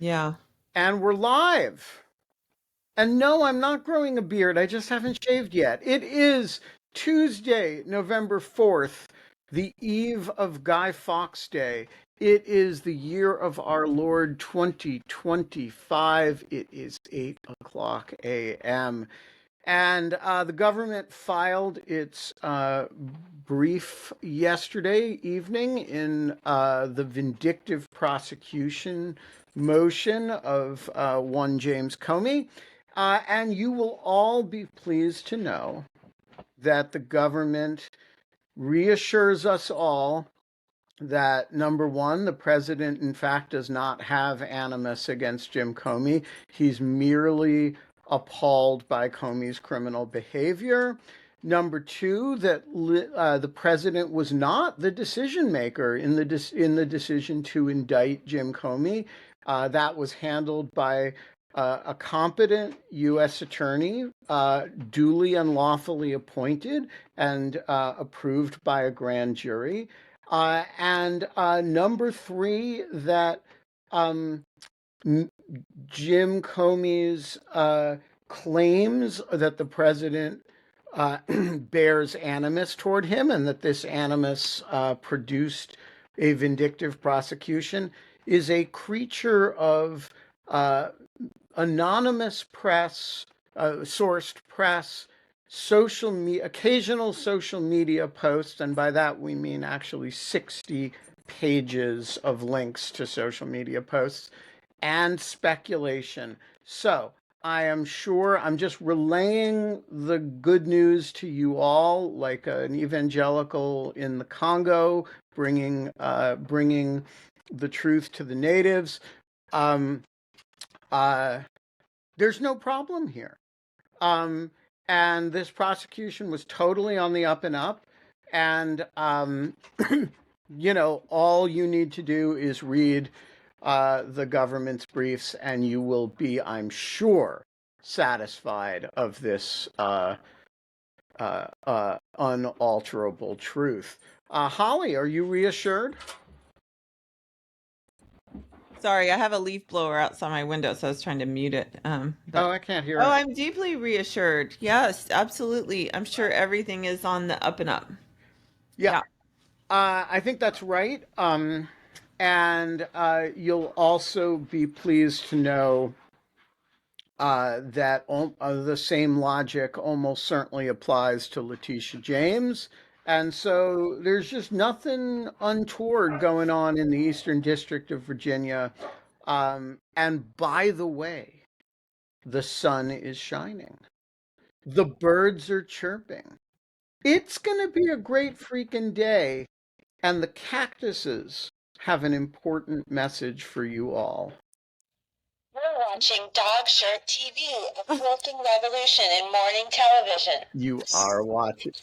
Yeah. And we're live. And no, I'm not growing a beard. I just haven't shaved yet. It is Tuesday, November 4th, the eve of Guy Fawkes Day. It is the year of our Lord 2025. It is 8 o'clock a.m. And the government filed its brief yesterday evening in the vindictive prosecution motion of one James Comey. And you will all be pleased to know that the government reassures us all that number one, the president, in fact, does not have animus against Jim Comey. He's merely appalled by Comey's criminal behavior. Number two, that the president was not the decision maker in the decision to indict Jim Comey. That was handled by a competent U.S. attorney, duly and lawfully appointed and approved by a grand jury. And number three, that um, Jim Comey's claims that the president bears animus toward him and that this animus produced a vindictive prosecution is a creature of uh, anonymous press, sourced press, occasional social media posts, and by that we mean actually 60 pages of links to social media posts, and speculation. So I am sure I'm just relaying the good news to you all, like an evangelical in the Congo, bringing the truth to the natives. Um, uh, there's no problem here. Um, and this prosecution was totally on the up and up. And, all you need to do is read the government's briefs, and you will be, I'm sure, satisfied of this unalterable truth. Holly, are you reassured? Sorry, I have a leaf blower outside my window, so I was trying to mute it. Oh, But I can't hear oh, it. I'm deeply reassured. Yes, absolutely. I'm sure everything is on the up and up. Yeah, Yeah. I think that's right. And you'll also be pleased to know that the same logic almost certainly applies to Letitia James. And so there's just nothing untoward going on in the Eastern District of Virginia. And by the way, the sun is shining, the birds are chirping. It's going to be a great freaking day. And the cactuses have an important message for you all. We're watching Dog Shirt TV, a quilting revolution in morning television. You are watching.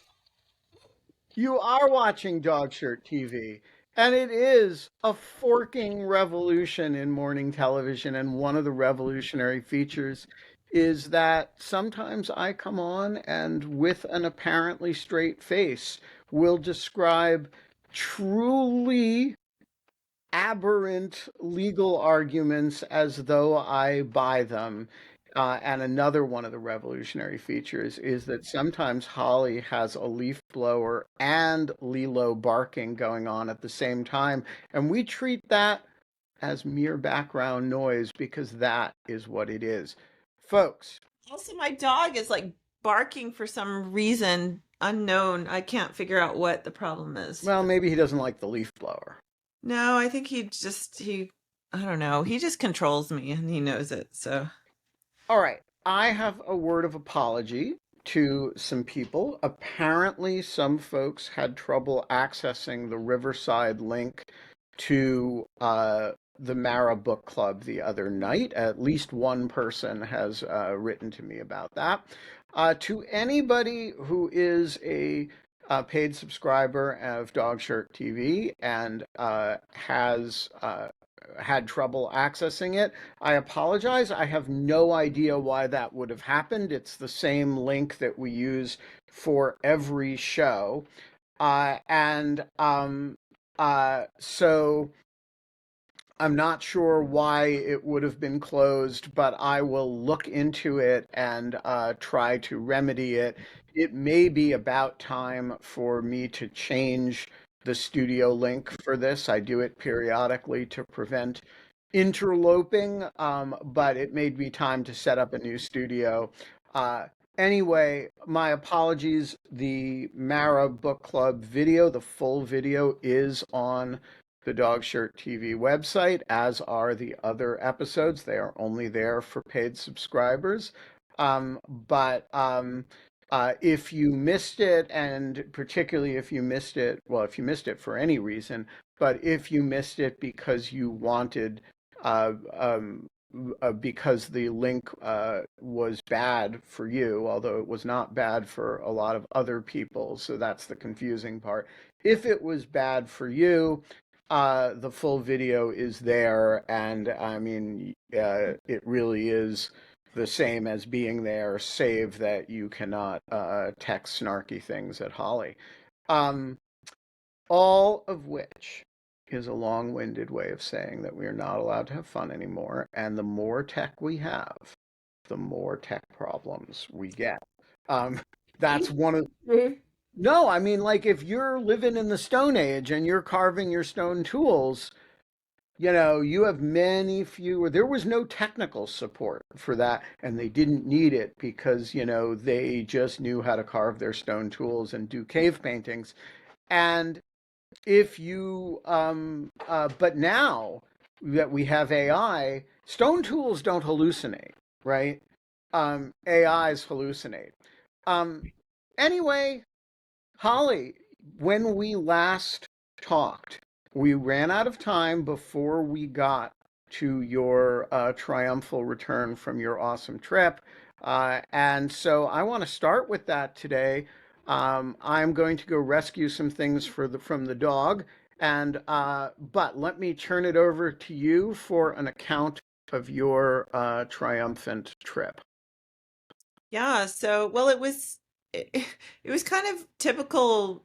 You are watching Dog Shirt TV. And it is a forking revolution in morning television. And one of the revolutionary features is that sometimes I come on and, with an apparently straight face, will describe truly aberrant legal arguments as though I buy them. And another one of the revolutionary features is that sometimes Holly has a leaf blower and Lilo barking going on at the same time. And we treat that as mere background noise because that is what it is. Folks, Also, my dog is like barking for some reason unknown. I can't figure out what the problem is. well, maybe he doesn't like the leaf blower. No, I think I don't know. He just controls me and he knows it. So, All right. I have a word of apology to some people. Apparently, some folks had trouble accessing the Riverside link to the Mara Book Club the other night. At least one person has written to me about that. To anybody who is a paid subscriber of Dogshirt TV and has had trouble accessing it, I apologize. I have no idea why that would have happened. It's the same link that we use for every show. And so I'm not sure why it would have been closed, but I will look into it and try to remedy it. It may be about time for me to change the studio link for this. I do it periodically to prevent interloping, but it made me time to set up a new studio. Uh, anyway, my apologies. The Mara Book Club video, the full video, is on the Dog Shirt TV website, as are the other episodes. They are only there for paid subscribers. But if you missed it, and particularly if you missed it, well, if you missed it for any reason, but if you missed it because you wanted, uh, um, because the link was bad for you, although it was not bad for a lot of other people, so that's the confusing part. If it was bad for you, the full video is there, and I mean, it really is the same as being there, save that you cannot text snarky things at Holly. Um, all of which is a long-winded way of saying that we are not allowed to have fun anymore, and the more tech we have, the more tech problems we get. Um, that's one of no, I mean, like if you're living in the Stone Age and you're carving your stone tools, you have many fewer. There was no technical support for that, and they didn't need it because, they just knew how to carve their stone tools and do cave paintings. And if you, but now that we have AI, stone tools don't hallucinate, right? AIs hallucinate. Um, anyway, Holly, when we last talked, we ran out of time before we got to your triumphal return from your awesome trip. And so I want to start with that today. I'm going to go rescue some things from the dog, and but let me turn it over to you for an account of your triumphant trip. Yeah, so well it, it was kind of typical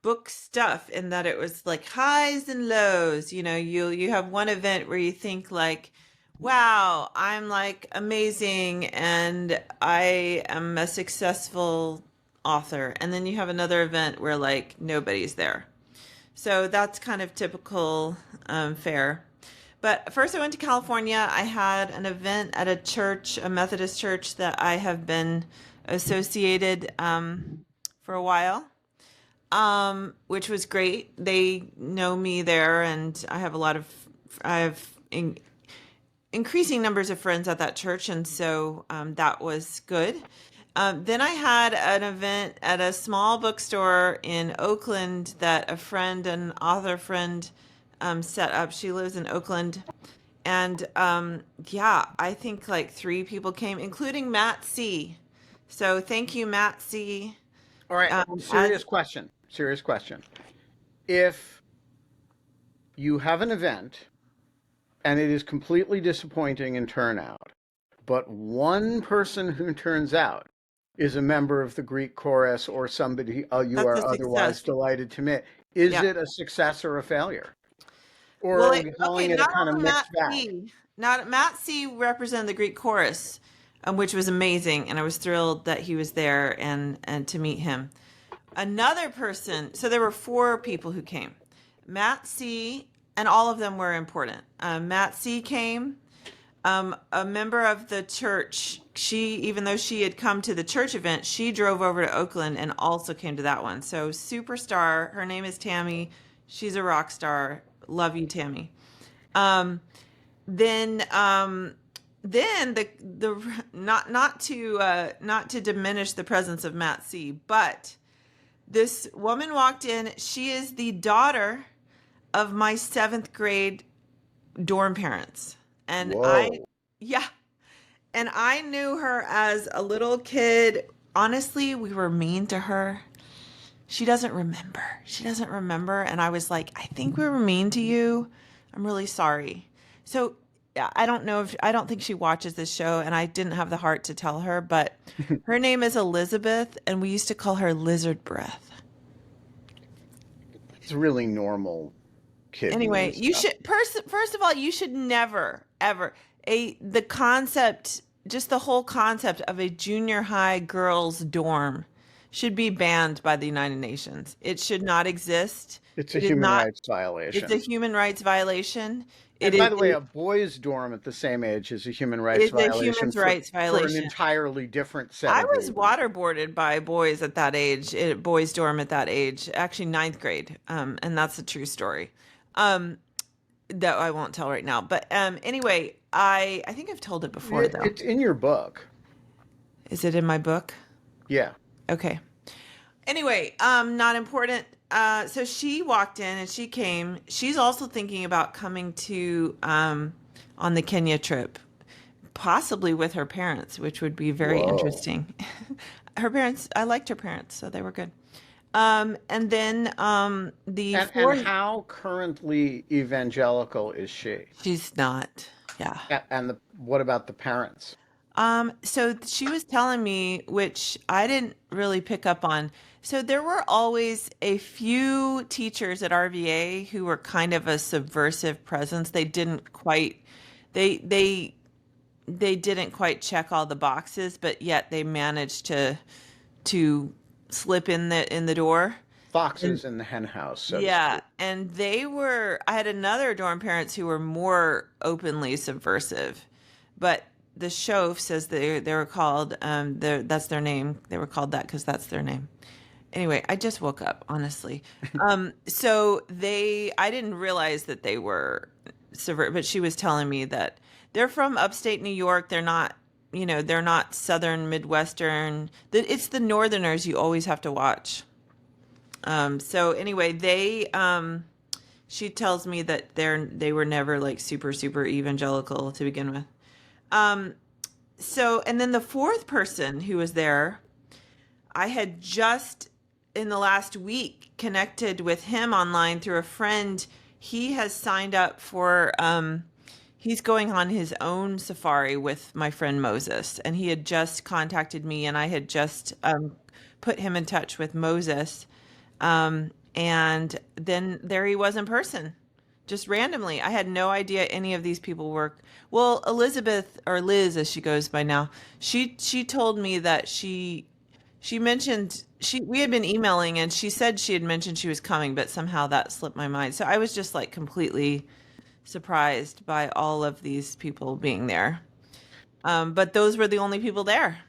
book stuff in that it was like highs and lows. You have one event where you think like, wow, I'm like amazing and I am a successful author. And then you have another event where like nobody's there. So that's kind of typical fare. But first, I went to California. I had an event at a church, a Methodist church that I have been associated for a while, which was great. They know me there, and I have increasing numbers of friends at that church, and so that was good. Then I had an event at a small bookstore in Oakland that a friend, an author friend, set up. She lives in Oakland. And yeah, I think like three people came, including Matt C. So thank you, Matt C. All right, As serious question. Serious question. If you have an event and it is completely disappointing in turnout, but one person who turns out is a member of the Greek chorus or somebody you that's are a otherwise success. delighted to meet, is Yeah. it a success or a failure? Or Well, are we okay, calling it a not kind of all Matt mixed bag? C. Not Matt C. represented the Greek chorus, which was amazing, and I was thrilled that he was there and to meet him. Another person, so there were four people who came. Matt C. and all of them were important. Matt C. came. A member of the church, even though she had come to the church event, she drove over to Oakland and also came to that one. So superstar. Her name is Tammy. She's a rock star. Love you, Tammy. Um, then the not to diminish the presence of Matt C, but this woman walked in. She is the daughter of my seventh grade dorm parents. And Whoa. yeah, and I knew her as a little kid. Honestly, we were mean to her. She doesn't remember. She doesn't remember. And I was like, I think we were mean to you. I'm really sorry. So yeah, I don't think she watches this show, and I didn't have the heart to tell her, but her name is Elizabeth, and we used to call her Lizard Breath. It's really normal kid Anyway, means. you should first of all, you should never ever the concept, just the whole concept of a junior high girls dorm should be banned by the United Nations. It should not exist. It's a It is human not. rights It's a violation. human rights violation. It And is by the way, a boys' dorm at the same age is a human rights it's a human violation rights for an violation. entirely different set I of was reasons. waterboarded by boys at that age, boys dorm at that age, actually ninth grade, and that's a true story. Um, that I won't tell right now. But anyway, I think I've told it before though. It's in your book. Is it in my book? Yeah. Okay. Anyway, not important. So she walked in and she came. She's also thinking about coming to on the Kenya trip, possibly with her parents, which would be very Whoa. interesting. Her parents, I liked her parents, so they were good. And then the And fourth, how currently evangelical is she? she's not. Yeah. And what about the parents? So she was telling me, which I didn't really pick up on. So there were always a few teachers at RVA who were kind of a subversive presence. They didn't quite, they they didn't quite check all the boxes, but yet they managed to slip in the door. And Foxes in the hen house, so to yeah, speak. and they were, I had another dorm parents who were more openly subversive, but the show says they were called, that's their name. They were called that because that's their name. Anyway, I just woke up, honestly. So I didn't realize that they were subvert, but she was telling me that they're from upstate New York. They're not, they're not Southern Midwestern. It's the Northerners you always have to watch. So anyway, she tells me that they were never like super, super evangelical to begin with. Um, and then the fourth person who was there, I had just in the last week connected with him online through a friend. He has signed up for, he's going on his own safari with my friend Moses. And he had just contacted me and I had just put him in touch with Moses. And then there he was in person, just randomly. I had no idea any of these people were. Well, Elizabeth, or Liz as she goes by now, she told me that she mentioned we had been emailing and she said she had mentioned she was coming, but somehow that slipped my mind. So I was just like completely surprised by all of these people being there. But those were the only people there.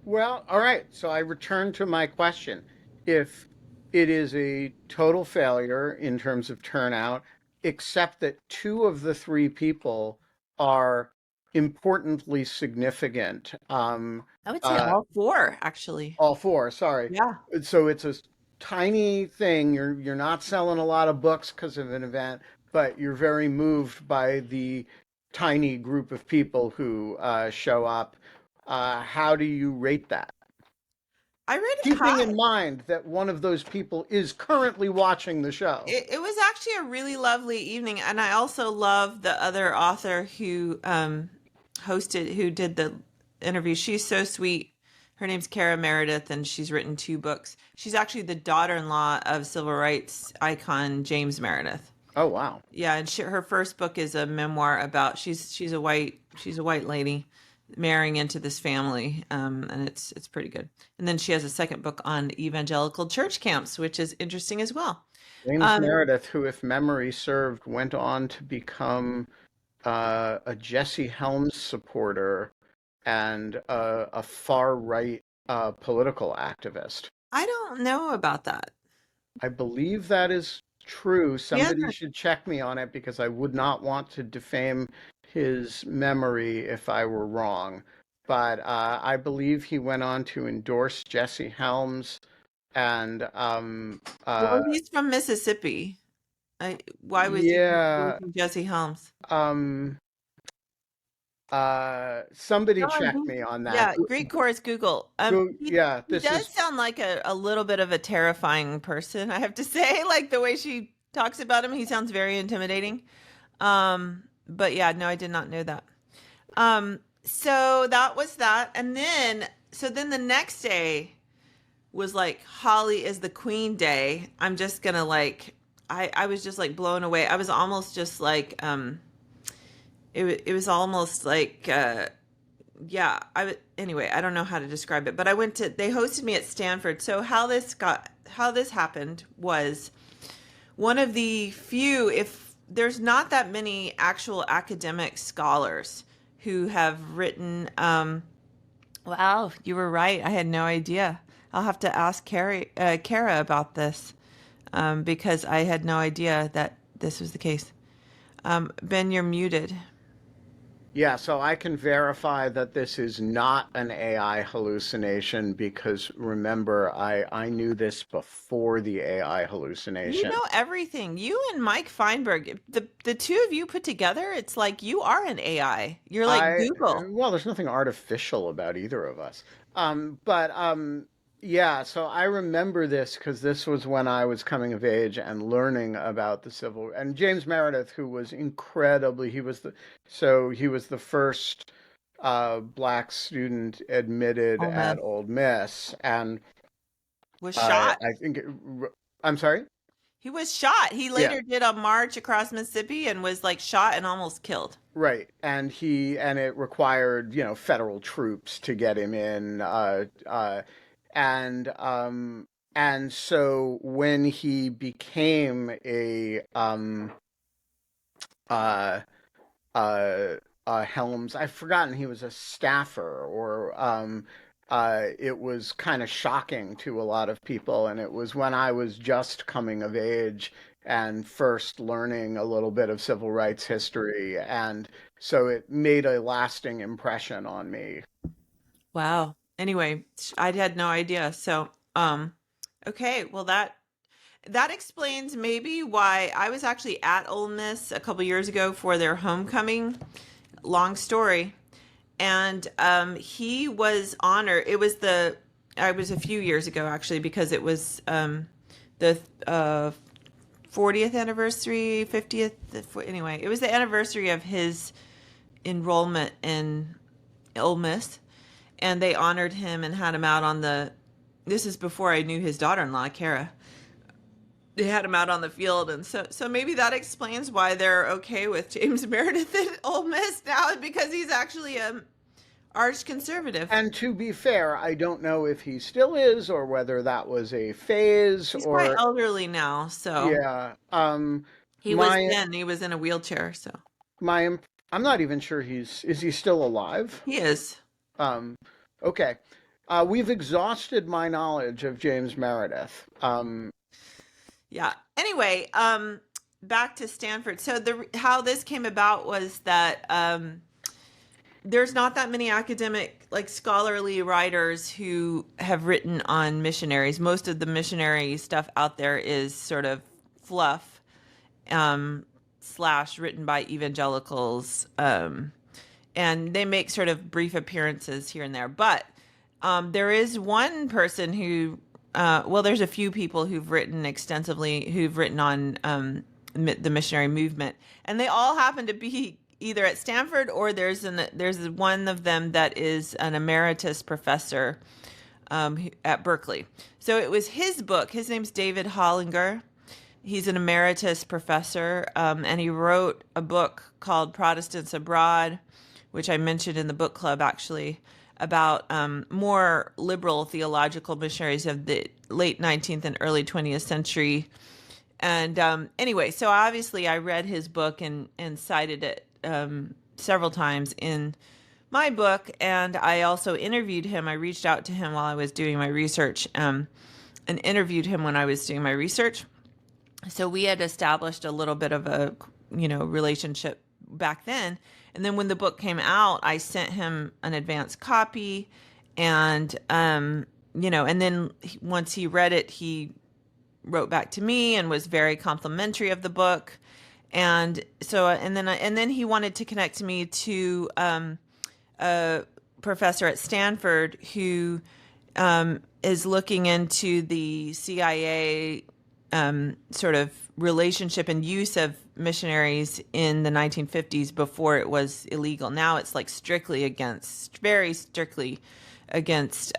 Well, all right. So I return to my question. If it is a total failure in terms of turnout, except that two of the three people are importantly significant. I would say Uh, all four, actually. all four, sorry. Yeah. So it's a tiny thing. You're not selling a lot of books because of an event, but you're very moved by the tiny group of people who show up. How do you rate that? I rated it Keeping in high. mind that one of those people is currently watching the show. It was actually a really lovely evening, and I also love the other author who who did the interview. She's so sweet. Her name's Kara Meredith, and she's written two books. She's actually the daughter-in-law of civil rights icon James Meredith. Oh, wow. Yeah, and her first book is a memoir about she's a white lady marrying into this family, and it's pretty good. And then she has a second book on evangelical church camps, which is interesting as well. James Um, Meredith, who, if memory served, went on to become a Jesse Helms supporter and a far right political activist. I don't know about that. I believe that is true. He Somebody hasn't. should check me on it because I would not want to defame his memory if I were wrong. But I believe he went on to endorse Jesse Helms and Well, he's from Mississippi. Why was he yeah, endorsing Jesse Helms? um, somebody Go on check Google. me on that. Yeah, Greek chorus Google. Yeah, He this does is sound like a little bit of a terrifying person, I have to say. Like the way she talks about him, he sounds very intimidating. But yeah, no, I did not know that. So that was that. And then the next day was like Holly is the Queen Day. I'm just gonna like I was just like blown away. I was almost just like it was almost like yeah, anyway, I don't know how to describe it, but they hosted me at Stanford. So how this happened was one of the few, if there's not that many actual academic scholars who have written wow, you were right. I had no idea. I'll have to ask Kara about this because I had no idea that this was the case. Ben, you're muted. Yeah, so I can verify that this is not an AI hallucination because remember, I knew this before the AI You hallucination. know everything. You and Mike Feinberg, the two of you put together, it's like you are an AI. You're like I Google. well, there's nothing artificial about either of us. But yeah, so I remember this because this was when I was coming of age and learning about the civil and James Meredith, who was incredibly, he was the first black student admitted Oh at man, Ole Miss, and was shot. I think I'm sorry. He was shot. He Yeah, later did a march across Mississippi and was like shot and almost killed. right, and it required federal troops to get him in, and and so when he became a uh, Helms, I've forgotten he was a staffer or it was kind of shocking to a lot of people, and it was when I was just coming of age and first learning a little bit of civil rights history, and so it made a lasting impression on me. Wow. Anyway, I had no idea. So, okay, well that explains maybe why I was actually at Ole Miss a couple years ago for their homecoming. Long story. And he was honored. I was a few years ago actually because it was the 40th anniversary, 50th, anyway, it was the anniversary of his enrollment in Ole Miss, and they honored him and had him out on the. This is before I knew his daughter-in-law, Kara. They had him out on the field, and so maybe that explains why they're okay with James Meredith at Ole Miss now, because he's actually a arch conservative. And to be fair, I don't know if he still is or whether that was a phase He's quite or elderly now, so yeah. he was My then. He was in a wheelchair, so my I'm not even sure is he still alive? he is. Um, okay. We've exhausted my knowledge of James Meredith. Yeah. Anyway, back to Stanford. So the how this came about was that there's not that many academic, like scholarly writers who have written on missionaries. Most of the missionary stuff out there is sort of fluff, slash written by evangelicals, and they make sort of brief appearances here and there. But there is one person who, well, there's a few people who've written extensively, who've written on the missionary movement, and they all happen to be either at Stanford or there's one of them that is an emeritus professor at Berkeley. So it was his book. His name's David Hollinger. He's an emeritus professor, and he wrote a book called Protestants Abroad, which I mentioned in the book club actually, about more liberal theological missionaries of the late 19th and early 20th century. And anyway, so obviously I read his book and cited it several times in my book. And I also interviewed him. I reached out to him while I was doing my research, and interviewed him when I was doing my research. So we had established a little bit of a, relationship back then. And then when the book came out, I sent him an advance copy, and and then once he read it, he wrote back to me and was very complimentary of the book. And so, and then he wanted to connect me to a professor at Stanford who is looking into the CIA sort of relationship and use of missionaries in the 1950s before it was illegal. Now it's like very strictly against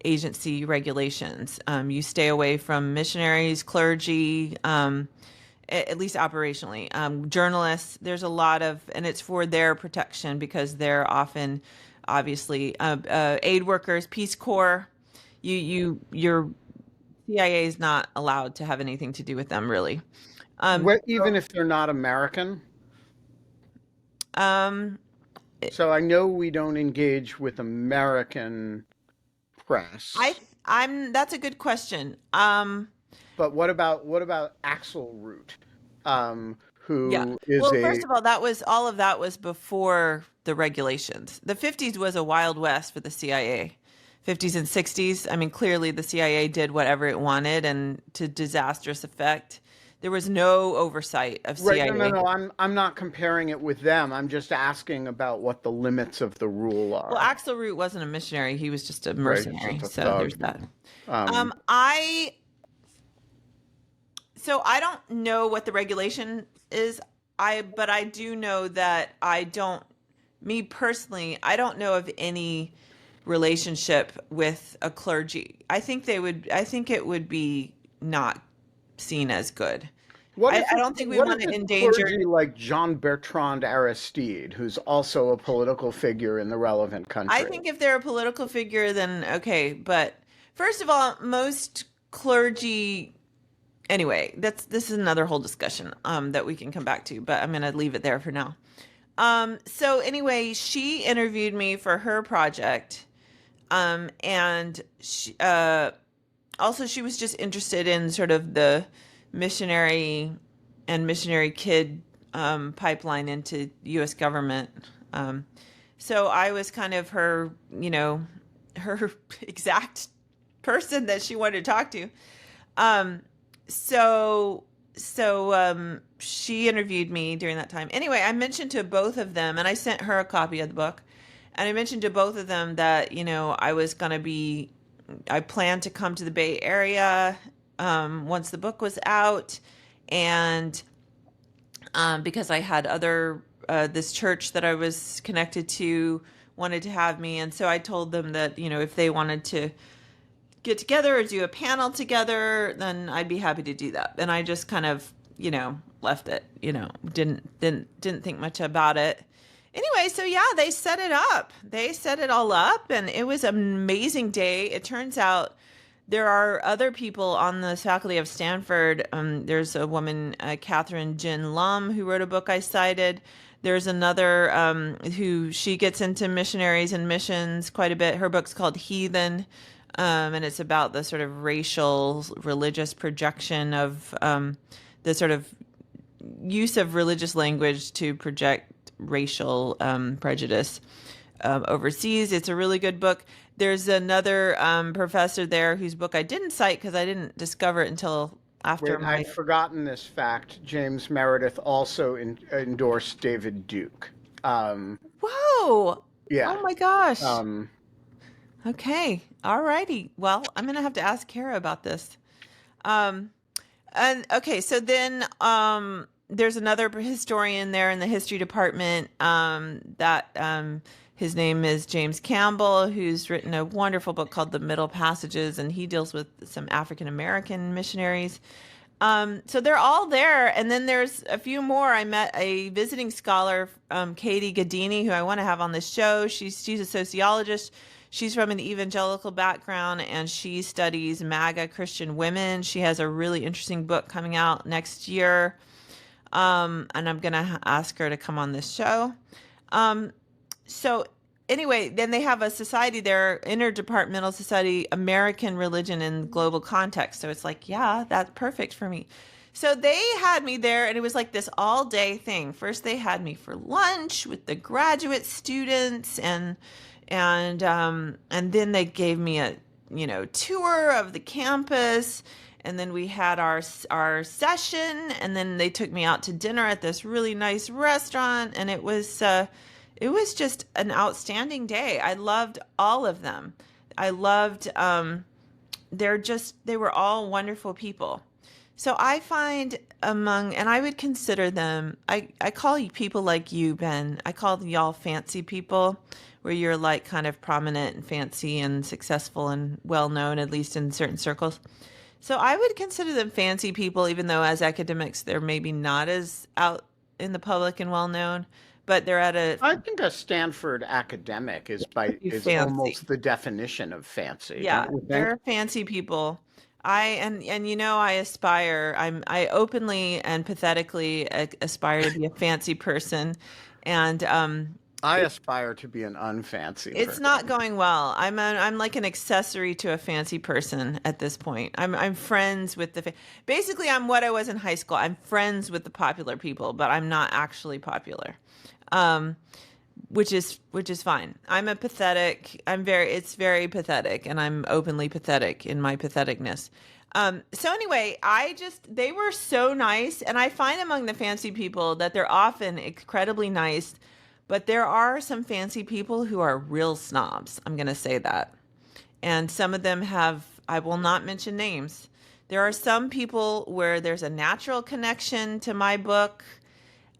agency regulations. You stay away from missionaries, clergy, at least operationally. Journalists, there's a lot of, and it's for their protection because they're often, obviously, aid workers, Peace Corps. Your CIA is not allowed to have anything to do with them, really. Um, Even if they're not American. um, So I know we don't engage with American I, press, that's a good question. but what about Axel Root, Yeah. who is Well, a first of all, all of that was before the regulations. The 50s was a wild west for the CIA. 50s and 60s. I mean, clearly the CIA did whatever it wanted and to disastrous effect. There was no oversight of right? No, no, CIA. no. I'm not comparing it with them. I'm just asking about what the limits of the rule Well, are. Axel Root wasn't a missionary. He was just a Right? He's mercenary. just a So thug. there's that. Um, Um, I So I don't know what the regulation is. But I do know that me personally, I don't know of any relationship with a clergy. I think it would be not seen as good. I don't think we What want if to it's endanger. clergy like John Bertrand Aristide, who's also a political figure in the relevant I country? think if they're a political figure, then okay. But first of all, most clergy, anyway, this is another whole discussion that we can come back to, but I'm going to leave it there for now. So anyway, she interviewed me for her project. And also she was just interested in sort of the missionary and missionary kid pipeline into US government. So I was kind of her, her exact person that she wanted to talk to. Um, so she interviewed me during that time. Anyway, I mentioned to both of them, and I sent her a copy of the book, and I mentioned to both of them that I planned to come to the Bay Area once the book was out, and because I had this church that I was connected to wanted to have me, and so I told them that if they wanted to get together or do a panel together, then I'd be happy to do that. And I just kind of, left it, didn't think much about it. Anyway, so yeah, they set it up. They set it all up and it was an amazing day. It turns out there are other people on the faculty of Stanford. There's a woman, Catherine Jin Lum, who wrote a book I cited. There's another who she gets into missionaries and missions quite a bit. Her book's called Heathen. And it's about the sort of racial, religious projection of the sort of use of religious language to project racial prejudice overseas. It's a really good book. There's another professor there whose book I didn't cite because I didn't discover it until after Wait, my. I'd forgotten this fact. James Meredith also endorsed David Duke. Whoa! Yeah. Oh my gosh. Um, Okay. All righty. Well, I'm gonna have to ask Kara about this. Um, and okay, so then there's another historian there in the history department that his name is James Campbell, who's written a wonderful book called The Middle Passages, and he deals with some African American missionaries. So they're all there, and then there's a few more. I met a visiting scholar, Katie Gadini, who I want to have on the show. She's a sociologist. She's from an evangelical background, and she studies MAGA Christian women. She has a really interesting book coming out next year, and I'm gonna ask her to come on this show. So anyway, then they have a society there, interdepartmental society, American religion in global context. So it's like, yeah, that's perfect for me. So they had me there, and it was like this all day thing. First, they had me for lunch with the graduate students, and then they gave me a tour of the campus, and then we had our session, and then they took me out to dinner at this really nice restaurant, and it was just an outstanding day. I loved all of them. I loved they were all wonderful people. So I find and I would consider them, I call you people like you, Ben, I call y'all fancy people, where you're like kind of prominent and fancy and successful and well known, at least in certain circles. So I would consider them fancy people, even though as academics they're maybe not as out in the public and well known, but they're at a I think a Stanford academic pretty is fancy. almost the definition of fancy, Yeah, don't you think? they're fancy people. And you know I openly and pathetically aspire to be a fancy person, and I aspire to be an unfancy it's person. not going well. I'm like an accessory to a fancy person at this point. I'm friends with basically I'm what I was in high school. I'm friends with the popular people, but I'm not actually popular. Um, which is fine. It's very pathetic, and I'm openly pathetic in my patheticness. So anyway, they were so nice, and I find among the fancy people that they're often incredibly nice, but there are some fancy people who are real snobs. I'm going to say that. And some of them I will not mention names. There are some people where there's a natural connection to my book.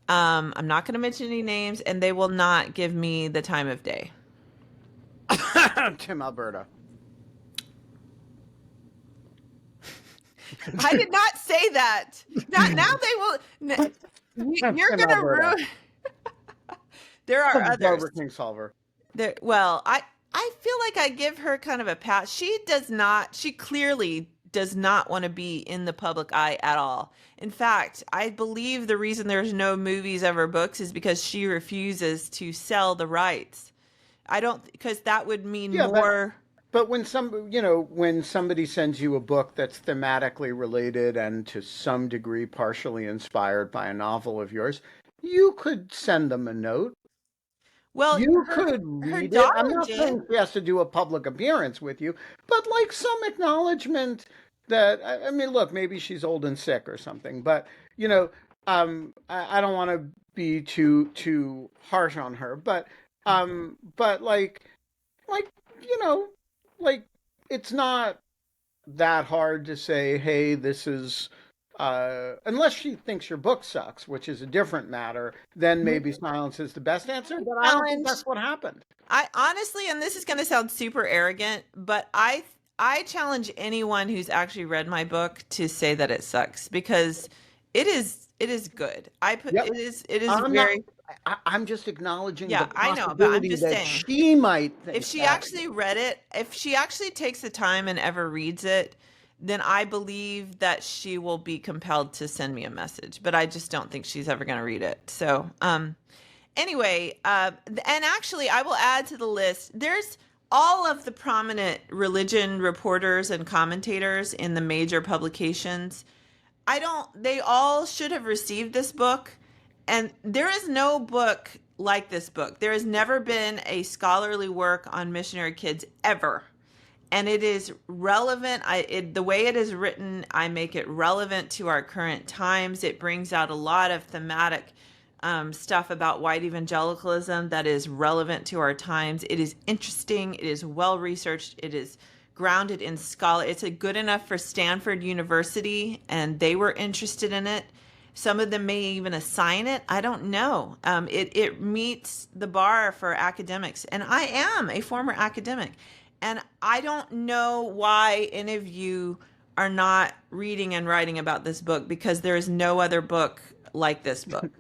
I'm not going to mention any names, and they will not give me the time of day. Tim Alberta. I did not say that. Now they will. You're Tim going to Alberta. ruin. There are others. Barbara Kingsolver. Well, I feel like I give her kind of a pass. She clearly does not want to be in the public eye at all. In fact, I believe the reason there's no movies of her books is because she refuses to sell the rights. Because that would mean Yeah, more. But when when somebody sends you a book that's thematically related and to some degree partially inspired by a novel of yours, you could send them a note. Well, You could her read it. I'm daughter not did. saying she has to do a public appearance with you, but like some acknowledgement that I mean, look, maybe she's old and sick or something, but I don't want to be too harsh on her, but like you know, like it's not that hard to say, hey, this is unless she thinks your book sucks, which is a different matter, then maybe silence is the best answer. But I don't think that's what happened. I honestly, and this is going to sound super arrogant, but I challenge anyone who's actually read my book to say that it sucks, because it is good. Yep. It is I'm not. very. I'm just acknowleding the Yeah, I know, but I'm possibility just that saying, she might if think she that. actually read it, if she actually takes the time and ever reads it, then I believe that she will be compelled to send me a message. But I just don't think she's ever going to read it. So, anyway, and actually, I will add to the list. There's all of the prominent religion reporters and commentators in the major publications. They all should have received this book. And there is no book like this book. There has never been a scholarly work on missionary kids ever. And it is relevant. The way it is written, I make it relevant to our current times. It brings out a lot of thematic stuff about white evangelicalism that is relevant to our times. It is interesting. It is well researched. It is grounded in scholar. It's good enough for Stanford University, and they were interested in it. Some of them may even assign it. I don't know. It meets the bar for academics, and I am a former academic, and I don't know why any of you are not reading and writing about this book, because there is no other book like this book.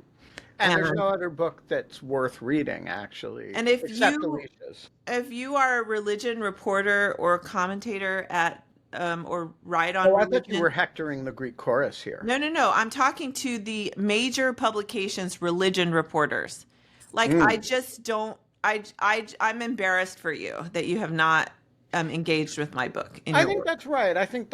And there's no other book that's worth reading, actually, And except Alicia's. if you are a religion reporter or commentator at or write on Oh, I thought you religion. were hectoring the Greek chorus here. No. I'm talking to the major publications religion reporters. Like, I just don't. I'm embarrassed for you that you have not engaged with my book in I your think work. that's right. I think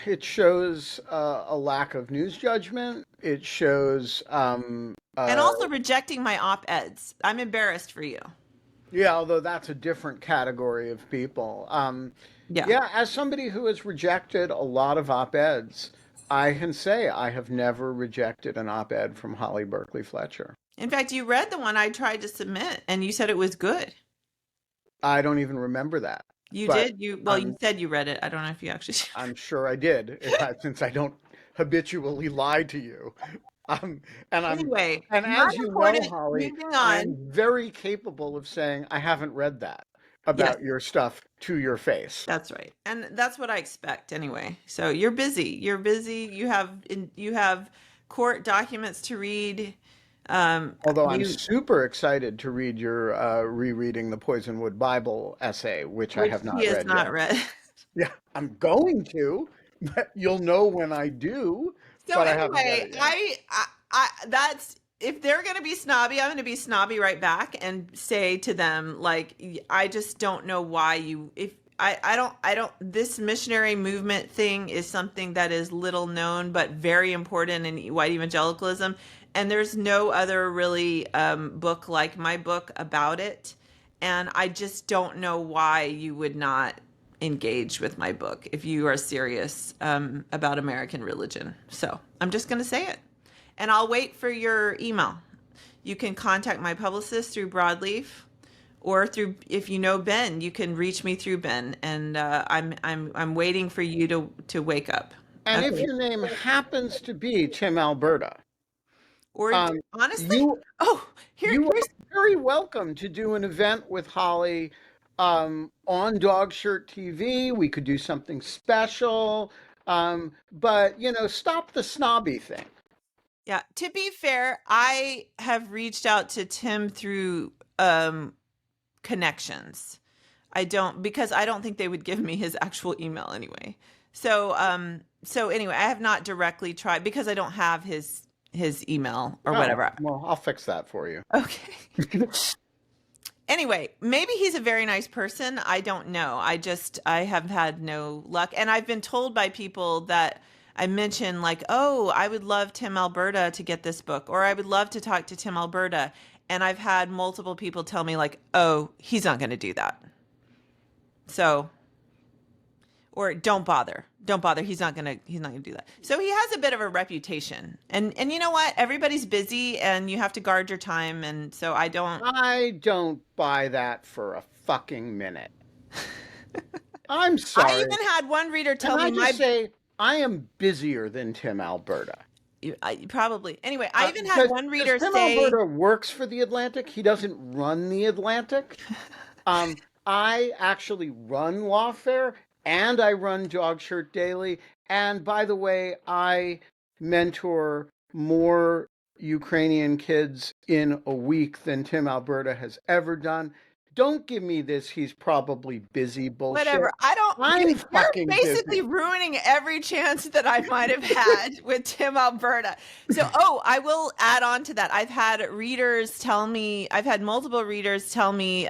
it shows a lack of news judgment. It shows, And also rejecting my op-eds. I'm embarrassed for you. yeah, although that's a different category of people. Yeah. Yeah, as somebody who has rejected a lot of op-eds, I can say I have never rejected an op-ed from Holly Berkley Fletcher. In fact, you read the one I tried to submit, and you said it was good. I don't even remember that. You But did? You said you read it. I don't know if you actually. I'm sure I did, since I don't habitually lie to you. Um, and I'm Anyway, and not as you know, important. Holly, Moving I on. am very capable of saying I haven't read that Yes, about your stuff to your face. that's right. And that's what I expect anyway. So you're busy. You're busy. You have court documents to read. Although I'm You super excited to read your rereading the Poisonwood Bible essay, which I which have he not has read yet. not read. Yeah, I'm going to, but you'll know when I do, So but I haven't read anyway, it yet. that's if they're going to be snobby, I'm going to be snobby right back and say to them like I just don't know why you if I don't this missionary movement thing is something that is little known but very important in white evangelicalism, and there's no other really book like my book about it, and I just don't know why you would not engage with my book if you are serious about American religion. So I'm just going to say it. And I'll wait for your email. You can contact my publicist through Broadleaf, or through, if you know Ben, you can reach me through Ben. And I'm waiting for you to wake up. And if Okay. your name happens to be Tim Alberta, Or um, honestly, you oh, you are here's very welcome to do an event with Holly on Dog Shirt TV. We could do something special, but stop the snobby thing. yeah. To be fair, I have reached out to Tim through connections. I don't because I don't think they would give me his actual email anyway. So anyway, I have not directly tried because I don't have his email or Oh, whatever. well, I'll fix that for you. Okay. Anyway, maybe he's a very nice person. I don't know. I have had no luck, and I've been told by people that I mentioned like, "Oh, I would love Tim Alberta to get this book," or "I would love to talk to Tim Alberta." And I've had multiple people tell me like, "Oh, he's not going to do that." So, or don't bother. Don't bother. He's not gonna do that. So he has a bit of a reputation. And you know what? Everybody's busy and you have to guard your time, and so I don't buy that for a fucking minute. I'm I sorry. even had one reader Can tell I me just say I am busier than Tim Alberta? probably. Anyway, I even had Because one reader Tim say, Alberta works for the Atlantic. He doesn't run the Atlantic. I actually run Lawfare and I run Dog Shirt Daily. And by the way, I mentor more Ukrainian kids in a week than Tim Alberta has ever done. Don't give me this, he's probably busy whatever. bullshit. I don't. I'm You're fucking basically busy. ruining every chance that I might have had with Tim Alberta. So, I will add on to that. I've had multiple readers tell me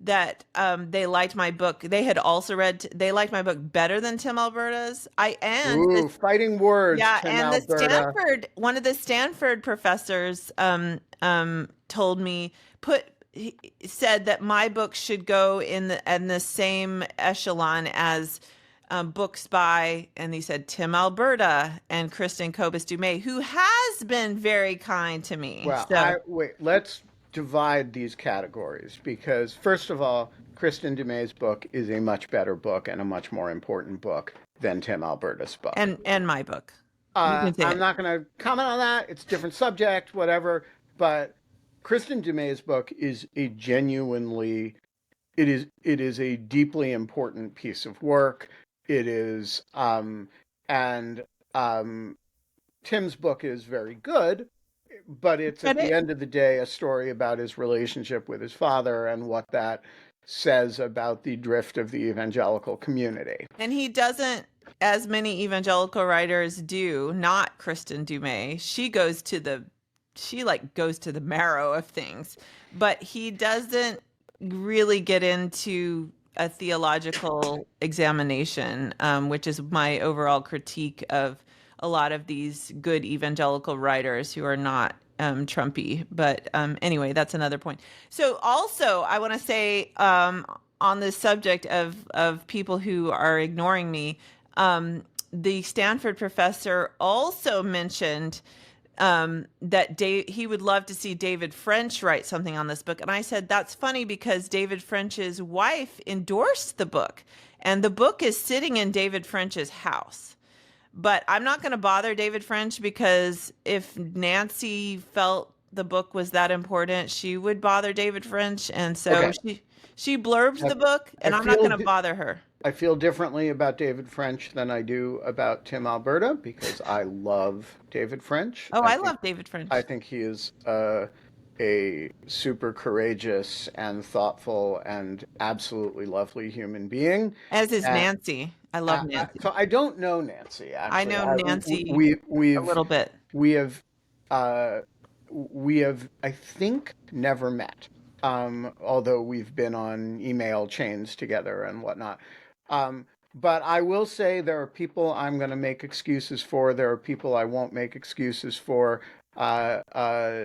that they liked my book. They had also they liked my book better than Tim Alberta's. Ooh, fighting words, Yeah, Tim and Alberta. one of the Stanford professors told me he said that my book should go in the same echelon as books by, and he said Tim Alberta and Kristen Kobus Dumais, who has been very kind to me. Well, So, let's divide these categories because, first of all, Kristen Dumais' book is a much better book and a much more important book than Tim Alberta's book. and my book, you can say I'm it. not going to comment on that. It's a different subject, whatever. But Kristen Dumais' book is a genuinely, it is a deeply important piece of work. It is, and Tim's book is very good, but it's at But the it, end of the day a story about his relationship with his father and what that says about the drift of the evangelical community. and he doesn't, as many evangelical writers do, not Kristen Dumais. She like goes to the marrow of things, but he doesn't really get into a theological examination, which is my overall critique of a lot of these good evangelical writers who are not Trumpy. But anyway, that's another point. So also, I want to say on this subject of people who are ignoring me, the Stanford professor also mentioned that he would love to see David French write something on this book. And I said, that's funny because David French's wife endorsed the book, and the book is sitting in David French's house. But I'm not going to bother David French because if Nancy felt the book was that important, she would bother David French, and so Okay. she blurbs I, the book, I and I'm not feel going to bother her. I feel differently about David French than I do about Tim Alberta because I love David French. Oh, I I think love David I French. think he is a super courageous and thoughtful and absolutely lovely human being. As is And Nancy. I love Nancy. so I don't know Nancy I actually. know Nancy We a little bit. we have uh, we have I think never met. Although we've been on email chains together and whatnot. Um, but I will say there are people I'm going to make excuses for. There are people I won't make excuses for. Uh, uh,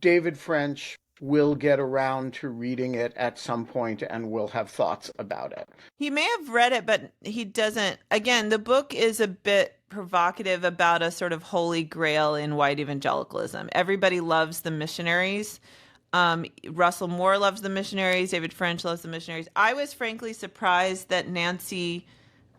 David French will get around to reading it at some point and will have thoughts about it. He may have read it, but he doesn't. Again, the book is a bit provocative about a sort of holy grail in white evangelicalism. Everybody loves the missionaries. Russell Moore loves the missionaries. David French loves the missionaries. I was frankly surprised that Nancy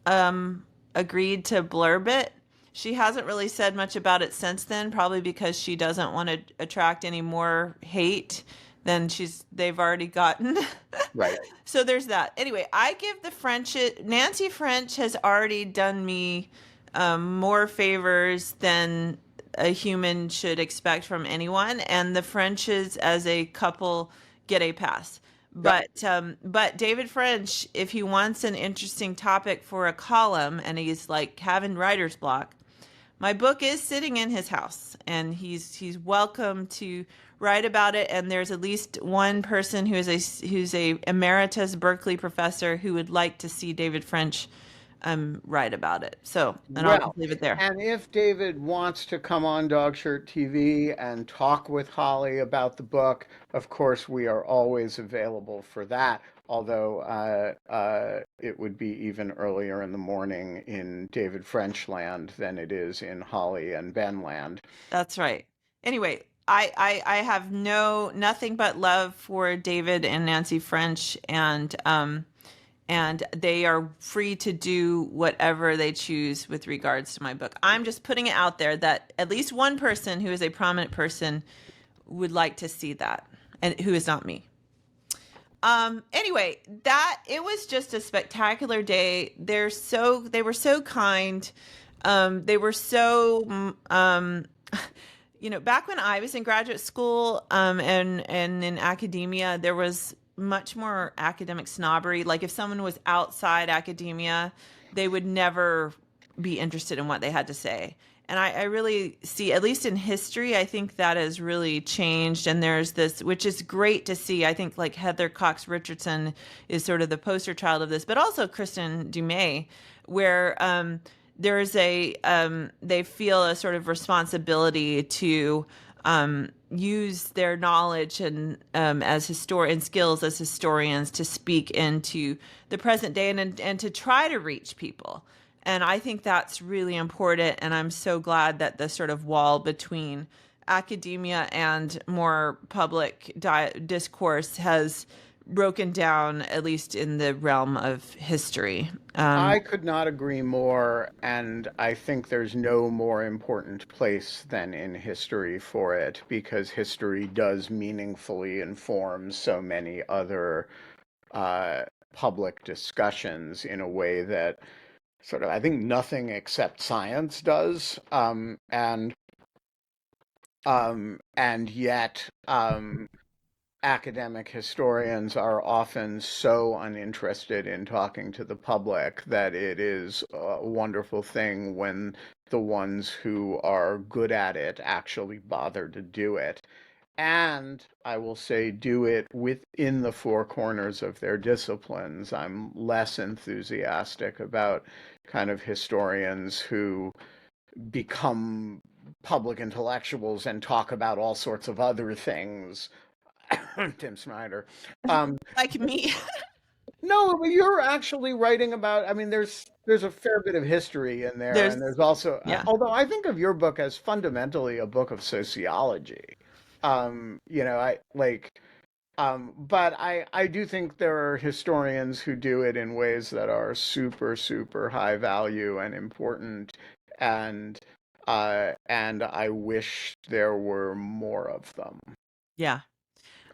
agreed to blurb it. She hasn't really said much about it since then, probably because she doesn't want to attract any more hate than they've already gotten. Right. So there's that. Anyway, I give the French Nancy French has already done me more favors than a human should expect from anyone, and the Frenches as a couple get a pass. Yep. But David French, if he wants an interesting topic for a column and he's like having writer's block, my book is sitting in his house, and he's welcome to write about it. And there's at least one person who's a emeritus Berkeley professor who would like to see David French write about it. So, and I'll just Well, leave it there. and if David wants to come on Dogshirt TV and talk with Holly about the book, of course, we are always available for that. Although it would be even earlier in the morning in David French land than it is in Holly and Ben land. That's right. Anyway, I have nothing but love for David and Nancy French, and they are free to do whatever they choose with regards to my book. I'm just putting it out there that at least one person who is a prominent person would like to see that, and who is not me. Anyway, that it was just a spectacular day. They were so kind. They were so back when I was in graduate school, and in academia, there was much more academic snobbery. Like if someone was outside academia, they would never be interested in what they had to say. And I really see, at least in history, I think that has really changed. And there's this, which is great to see. I think like Heather Cox Richardson is sort of the poster child of this, but also Kristen Dumais, where there's they feel a sort of responsibility to use their knowledge and and skills as historians to speak into the present day, and to try to reach people. And I think that's really important. And I'm so glad that the sort of wall between academia and more public discourse has broken down, at least in the realm of history. I could not agree more, and I think there's no more important place than in history for it, because history does meaningfully inform so many other public discussions in a way that sort of, I think, nothing except science does. And yet, academic historians are often so uninterested in talking to the public that it is a wonderful thing when the ones who are good at it actually bother to do it. And I will say, do it within the four corners of their disciplines. I'm less enthusiastic about kind of historians who become public intellectuals and talk about all sorts of other things. Tim Snyder. Like me. No, but you're actually writing about. I mean, there's a fair bit of history in there, and There's, there's also. yeah. Although I think of your book as fundamentally a book of sociology. I like. But I do think there are historians who do it in ways that are super, super high value and important, and and I wish there were more of them. Yeah.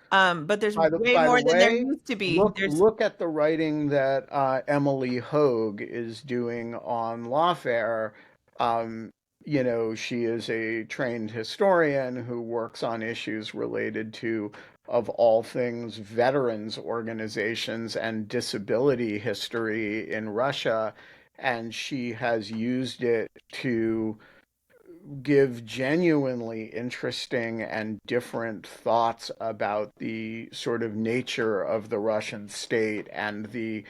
But there's way By the more than there way, used to be. There's look at the writing that Emily Hogue is doing on lawfare. Um, you know, she is a trained historian who works on issues related to, of all things, veterans organizations and disability history in Russia, and she has used it to give genuinely interesting and different thoughts about the sort of nature of the Russian state and the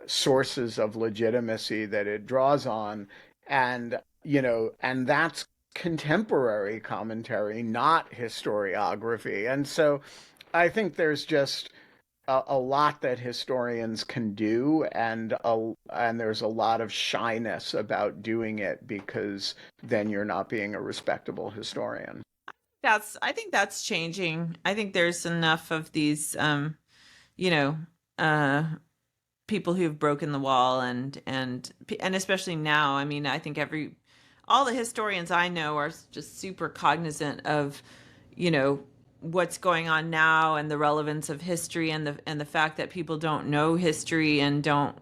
sources of legitimacy that it draws on. And, you know, and that's contemporary commentary, not historiography. And so I think there's just a lot that historians can do, and there's a lot of shyness about doing it because then you're not being a respectable historian. that's I think that's changing. I think there's enough of these you know, uh people who've broken the wall, and especially now. I mean, I think every all the historians I know are just super cognizant of, you know, what's going on now and the relevance of history, and the fact that people don't know history and don't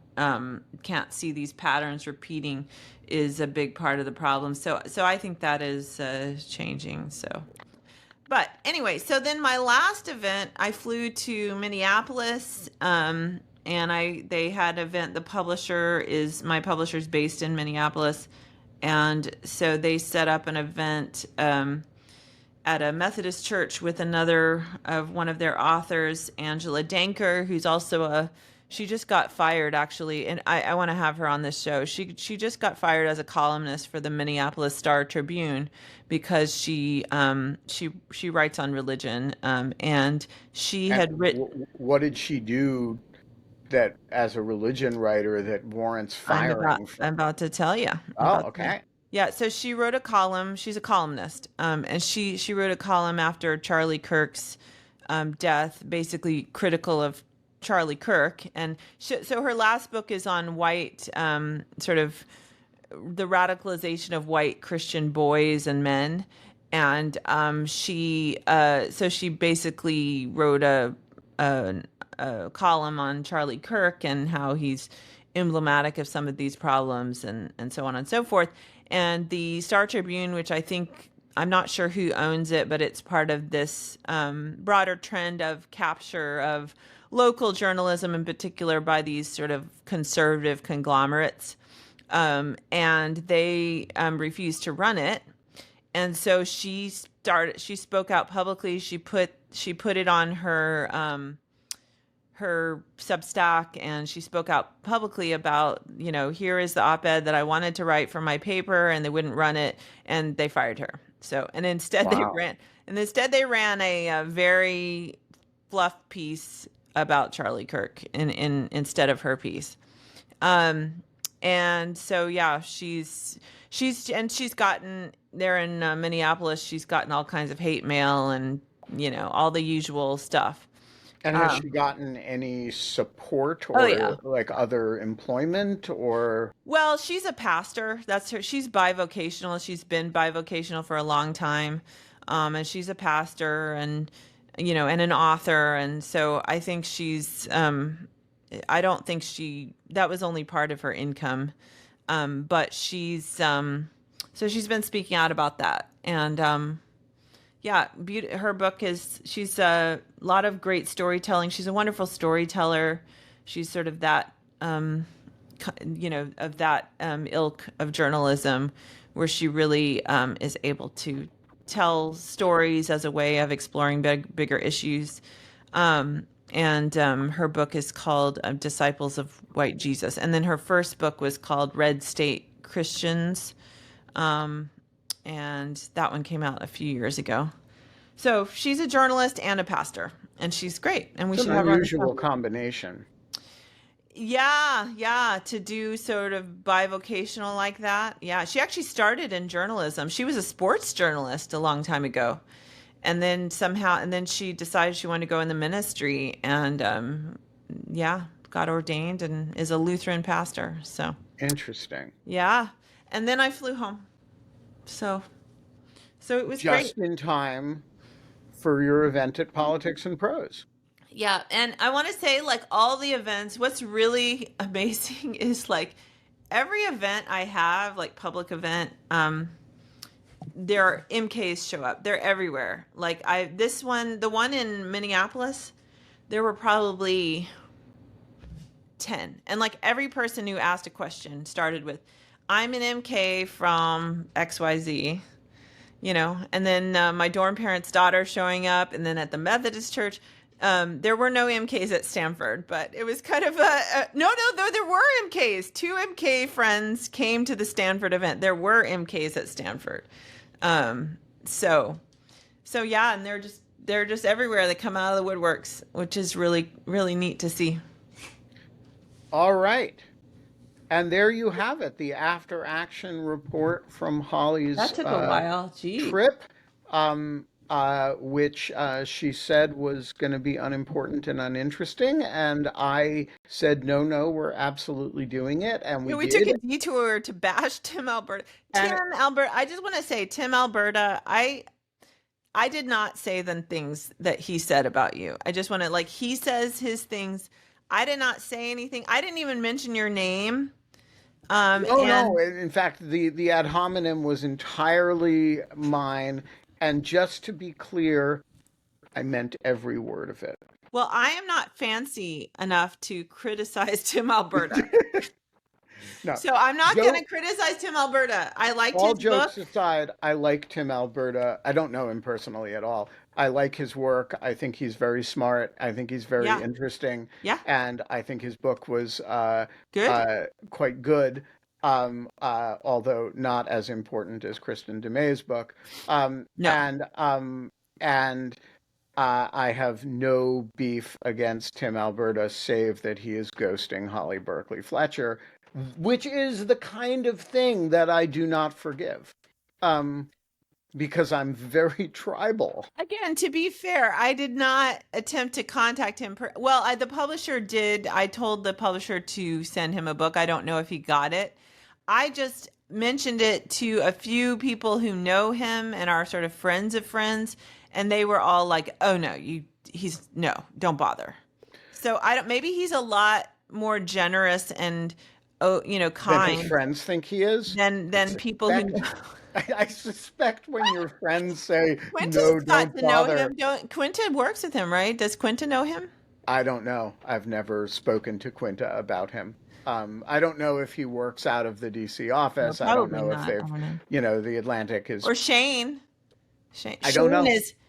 can't see these patterns repeating is a big part of the problem. So I think that is changing. So but anyway, so then my last event, I flew to Minneapolis, and they had an event. My publisher's based in Minneapolis, and so they set up an event at a Methodist church with another of one of their authors, Angela Danker, who's also she just got fired actually, and I want to have her on this show. She just got fired as a columnist for the Minneapolis Star Tribune because she writes on religion, and she And had written. what did she do that as a religion writer that warrants firing I'm from? about to tell you. Oh, okay. Yeah, so she wrote a column. She's a columnist, and she wrote a column after Charlie Kirk's death, basically critical of Charlie Kirk. And so her last book is on white, sort of the radicalization of white Christian boys and men. And she basically wrote a a column on Charlie Kirk and how he's emblematic of some of these problems, and so on and so forth. And the Star Tribune, which I think, I'm not sure who owns it, but it's part of this broader trend of capture of local journalism, in particular by these sort of conservative conglomerates. And they refused to run it. And so she spoke out publicly. She put it on her Substack, and she spoke out publicly about, you know, here is the op-ed that I wanted to write for my paper, and they wouldn't run it, and they fired her. So, Wow. and instead they ran a very fluff piece about Charlie Kirk instead of her piece. Um, and so yeah, she's gotten there in Minneapolis. She's gotten all kinds of hate mail and, you know, all the usual stuff. And has she Um, gotten any support oh yeah. or like other employment or? Well, she's a pastor. That's her. She's bivocational. She's been bivocational for a long time. And she's a pastor, and, you know, and an author. And so I think I don't think that was only part of her income. But so she's been speaking out about that. And, yeah, her book she's a lot of great storytelling. She's a wonderful storyteller. She's sort of that, you know, of that ilk of journalism, where she really is able to tell stories as a way of exploring bigger issues. And her book is called Disciples of White Jesus. And then her first book was called Red State Christians. Um, and that one came out a few years ago. So she's a journalist and a pastor, and she's great, and we It's should an have her on the show. unusual combination. Yeah, yeah, to do sort of bivocational like that. Yeah, she actually started in journalism. She was a sports journalist a long time ago, and then somehow, and then she decided she wanted to go in the ministry, and yeah, got ordained and is a Lutheran pastor. So Interesting. yeah, and then I flew home. So it was great. Just in time for your event at Politics and Prose. Yeah, and I want to say, like, all the events, what's really amazing is like every event I have, like public event, there are MKs show up. They're everywhere. Like this one, the one in Minneapolis, there were probably 10. And like every person who asked a question started with, I'm an MK from XYZ, and then my dorm parents' daughter showing up, and then at the Methodist church. There were no MKs at Stanford, but it was kind of no, though there were MKs. Two MK friends came to the Stanford event. There were MKs at Stanford. So yeah, and they're just everywhere. They come out of the woodworks, which is really, really neat to see. All right. And there you have it, the after action report from Holly's That took a while. Gee. trip, which she said was going to be unimportant and uninteresting. And I said, no, we're absolutely doing it. And Yeah, we we took did. a detour to bash Tim Alberta. And I just want to say, Tim Alberta, I did not say the things that he said about you. I just want to, like, he says his things. I did not say anything. I didn't even mention your name. no. And In fact, the ad hominem was entirely mine. And just to be clear, I meant every word of it. well, I am not fancy enough to criticize Tim Alberta. No, So I'm not going Joe, to criticize Tim Alberta. I liked all his book. jokes aside, I like Tim Alberta. I don't know him personally at all. I like his work. I think he's very smart. I think he's very Yeah. interesting. Yeah. And I think his book was Good. quite good, although not as important as Kristen DeMay's book. No. And I have no beef against Tim Alberta, save that he is ghosting Holly Berkley Fletcher, which is the kind of thing that I do not forgive, because I'm very tribal. Again, to be fair, I did not attempt to contact him. The publisher did. I told the publisher to send him a book. I don't know if he got it. I just mentioned it to a few people who know him and are sort of friends of friends, and they were all like, "Oh no, no, don't bother." So I don't. Maybe he's a lot more generous and Than his kind friends think he is. than people who Suspect, I suspect when your friends say, no, Quinta's got don't to know bother, him. Don't Quinta works with him, right? Does Quinta know him? I don't know. I've never spoken to Quinta about him. I don't know if he works out of the DC No, office. I don't probably know if not. I they've, don't know. the Atlantic is, Or Shane. Shane, I don't know.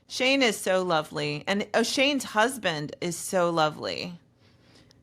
Shane is so lovely, and Shane's husband is so lovely.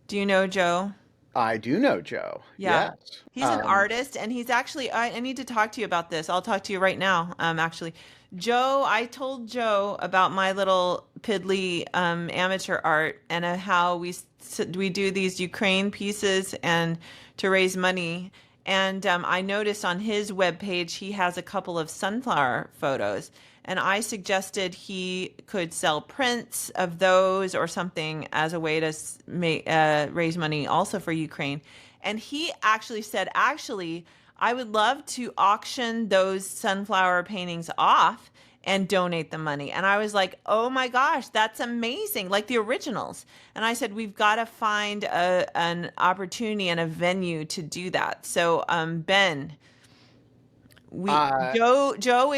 Do you know Joe? I do know Joe. Yeah. Yes. He's an artist, and he's actually, I need to talk to you about this. I'll talk to you right now. Actually, Joe, I told Joe about my little piddly amateur art, and how we do these Ukraine pieces and to raise money. And I noticed on his webpage he has a couple of sunflower photos. And I suggested he could sell prints of those or something as a way to raise money also for Ukraine. And he actually said, actually, I would love to auction those sunflower paintings off and donate the money. And I was like, oh my gosh, that's amazing. Like the originals. And I said, we've got to find an opportunity and a venue to do that. So, Ben, Uh, Joe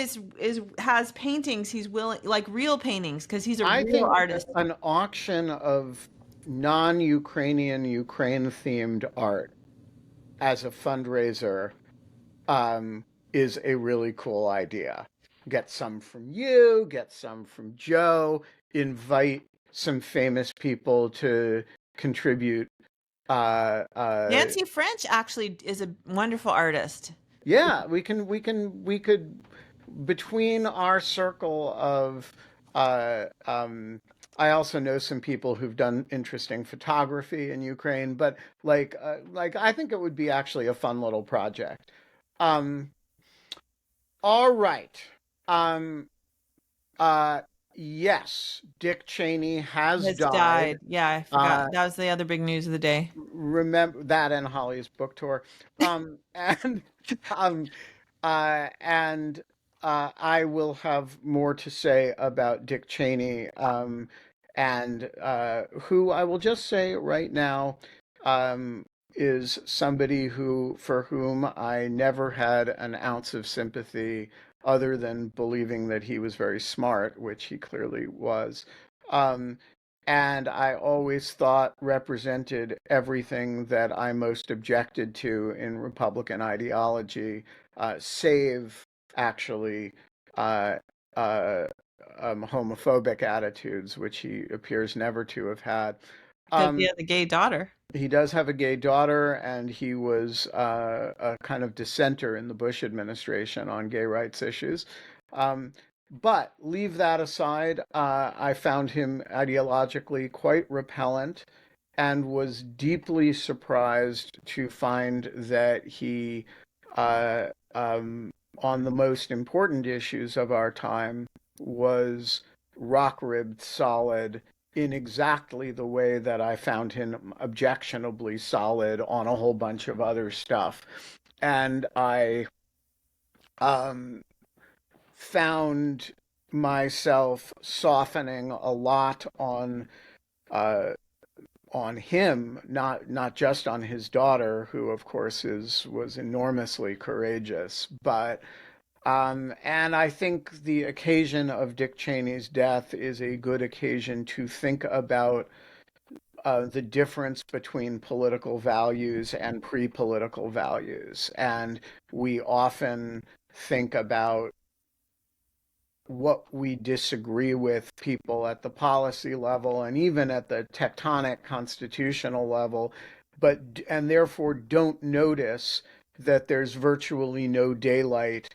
has paintings he's willing, like real paintings, because he's a I real think artist. an auction of non-Ukrainian, Ukraine-themed art as a fundraiser is a really cool idea. Get some from you, get some from Joe, invite some famous people to contribute. Nancy French actually is a wonderful artist. Yeah, we could, between our circle of, I also know some people who've done interesting photography in Ukraine, but like I think it would be actually a fun little project. Um, all right. Um, uh, Yes, Dick Cheney has Has died. died. Yeah, I forgot. Uh, That was the other big news of the day. remember that and Holly's book tour. And um, and I will have more to say about Dick Cheney, and who I will just say right now um, is somebody who for whom I never had an ounce of sympathy other than believing that he was very smart, which he clearly was. Um, and I always thought represented everything that I most objected to in Republican ideology, save actually uh, uh, homophobic attitudes, which he appears never to have had. Because he Um, has a gay daughter. he does have a gay daughter, and he was a kind of dissenter in the Bush administration on gay rights issues. Um, but leave that aside, I found him ideologically quite repellent and was deeply surprised to find that he, uh, on the most important issues of our time, was rock ribbed solid in exactly the way that I found him objectionably solid on a whole bunch of other stuff. And I um, found myself softening a lot uh, on him, not just on his daughter, who of course is was enormously courageous, but and I think the occasion of Dick Cheney's death is a good occasion to think about the difference between political values and pre-political values. And we often think about what we disagree with people at the policy level and even at the tectonic constitutional level, but and therefore don't notice that there's virtually no daylight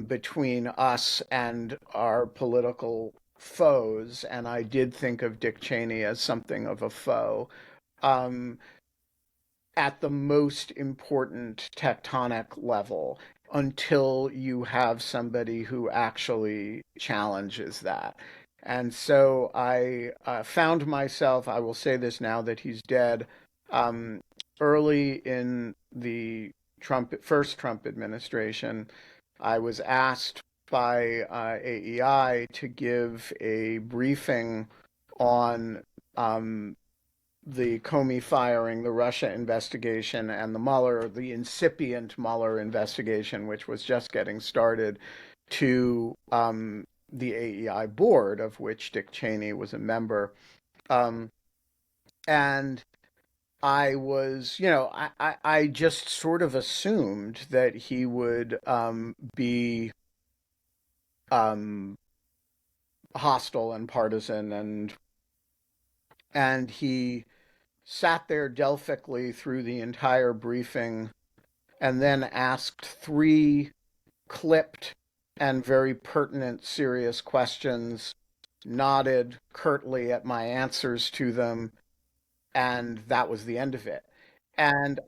between us and our political foes. And I did think of Dick Cheney as something of a foe. Um, at the most important tectonic level until you have somebody who actually challenges that. And so I found myself, I will say this now that he's dead, um, early in the first Trump administration, I was asked by AEI to give a briefing on the Comey firing, the Russia investigation, and the incipient Mueller investigation, which was just getting started, to the AEI board, of which Dick Cheney was a member. Um, and I was, I just sort of assumed that he would be um, hostile and partisan, and he sat there Delphically through the entire briefing and then asked three clipped and very pertinent, serious questions, nodded curtly at my answers to them, and that was the end of it. And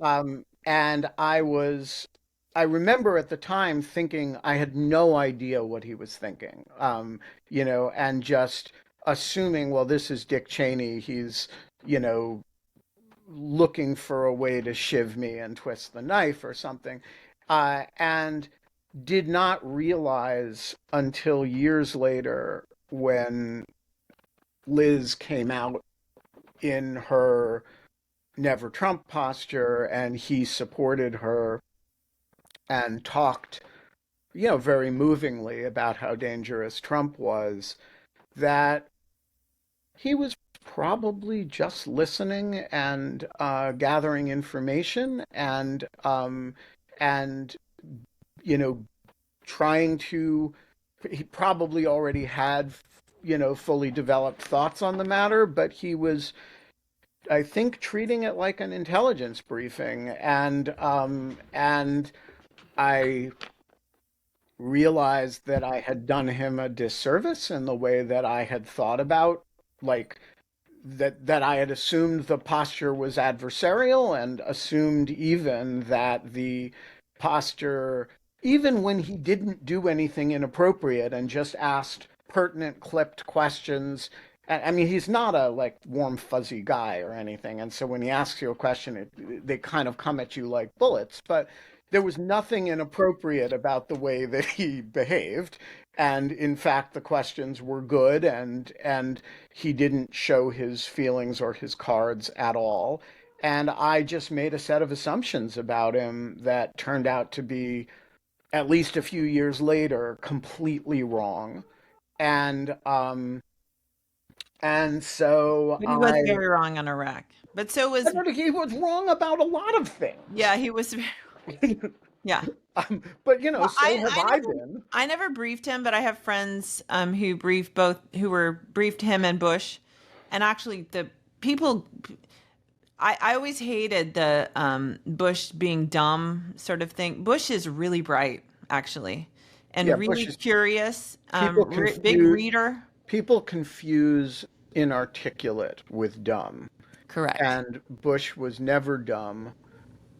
I remember at the time thinking I had no idea what he was thinking, and just assuming, well, this is Dick Cheney. He's, you know, looking for a way to shiv me and twist the knife or something, and did not realize until years later when Liz came out in her Never Trump posture and he supported her and talked, very movingly about how dangerous Trump was, that he was probably just listening and gathering information and you know trying to. He probably already had fully developed thoughts on the matter, but he was, I think, treating it like an intelligence briefing, and I realized that I had done him a disservice in the way that I had thought about, like, that I had assumed the posture was adversarial and assumed even that the posture, even when he didn't do anything inappropriate and just asked pertinent, clipped questions. I mean, he's not a like warm, fuzzy guy or anything. And so when he asks you a question, they kind of come at you like bullets. But there was nothing inappropriate about the way that he behaved. And in fact, the questions were good, and he didn't show his feelings or his cards at all. And I just made a set of assumptions about him that turned out to be, at least a few years later, completely wrong. And um, and so But he was very wrong on Iraq. But so I was, don't think he was wrong about a lot of things. yeah, he was, yeah. But Well, so have I been. I never briefed him, but I have friends who briefed both, who were briefed him and Bush, and actually the people. I always hated the Bush being dumb sort of thing. Bush is really bright, actually, Yeah, and Bush really is curious. people Big confuse reader. people confuse inarticulate with dumb. Correct. And Bush was never dumb.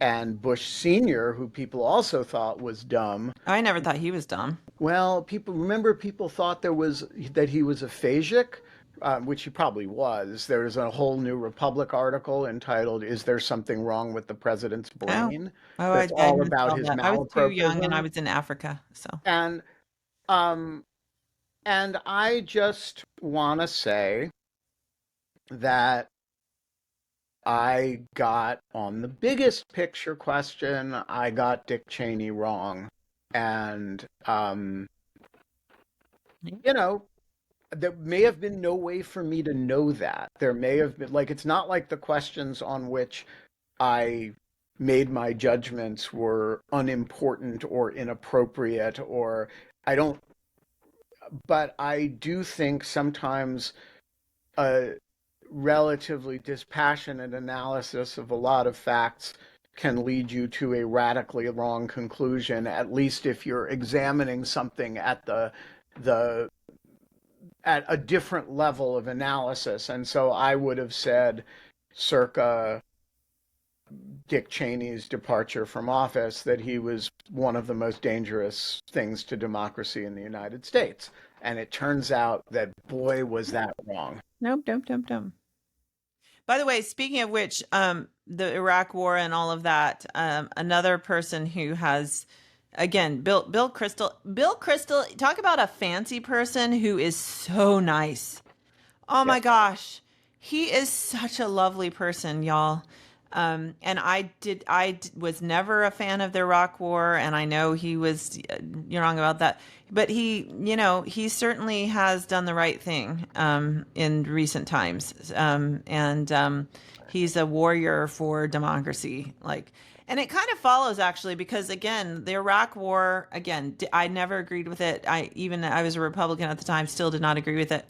And Bush Sr., who people also thought was dumb. I never thought he was dumb. Well, people thought that he was aphasic, which he probably was. There's a whole New Republic article entitled "Is There Something Wrong with the President's Oh, Brain?" I That's all didn't about saw his that. I was too young, and I malapropism. was in Africa, so. And um and I just want to say that I got on the biggest picture question, I got Dick Cheney wrong. And you know, there may have been no way for me to know that. There may have been, like, it's not like the questions on which I made my judgments were unimportant or inappropriate, or I don't, but I do think sometimes a relatively dispassionate analysis of a lot of facts can lead you to a radically wrong conclusion, at least if you're examining something the at a different level of analysis. And so I would have said, circa Dick Cheney's departure from office, that he was one of the most dangerous things to democracy in the United States. And it turns out that, boy, was that wrong. Nope, nope, nope, nope. By the way, speaking of which, the Iraq War and all of that, another person who has, again, Bill Crystal. Bill Crystal, talk about a fancy person who is so nice. Oh my Yes. gosh. He is such a lovely person, y'all. And was never a fan of the Iraq War, and I know he was, you're wrong about that. But he certainly has done the right thing, in recent times. He's a warrior for democracy. And it kind of follows actually, because again, the Iraq War, again, I never agreed with it. I was a Republican at the time, still did not agree with it.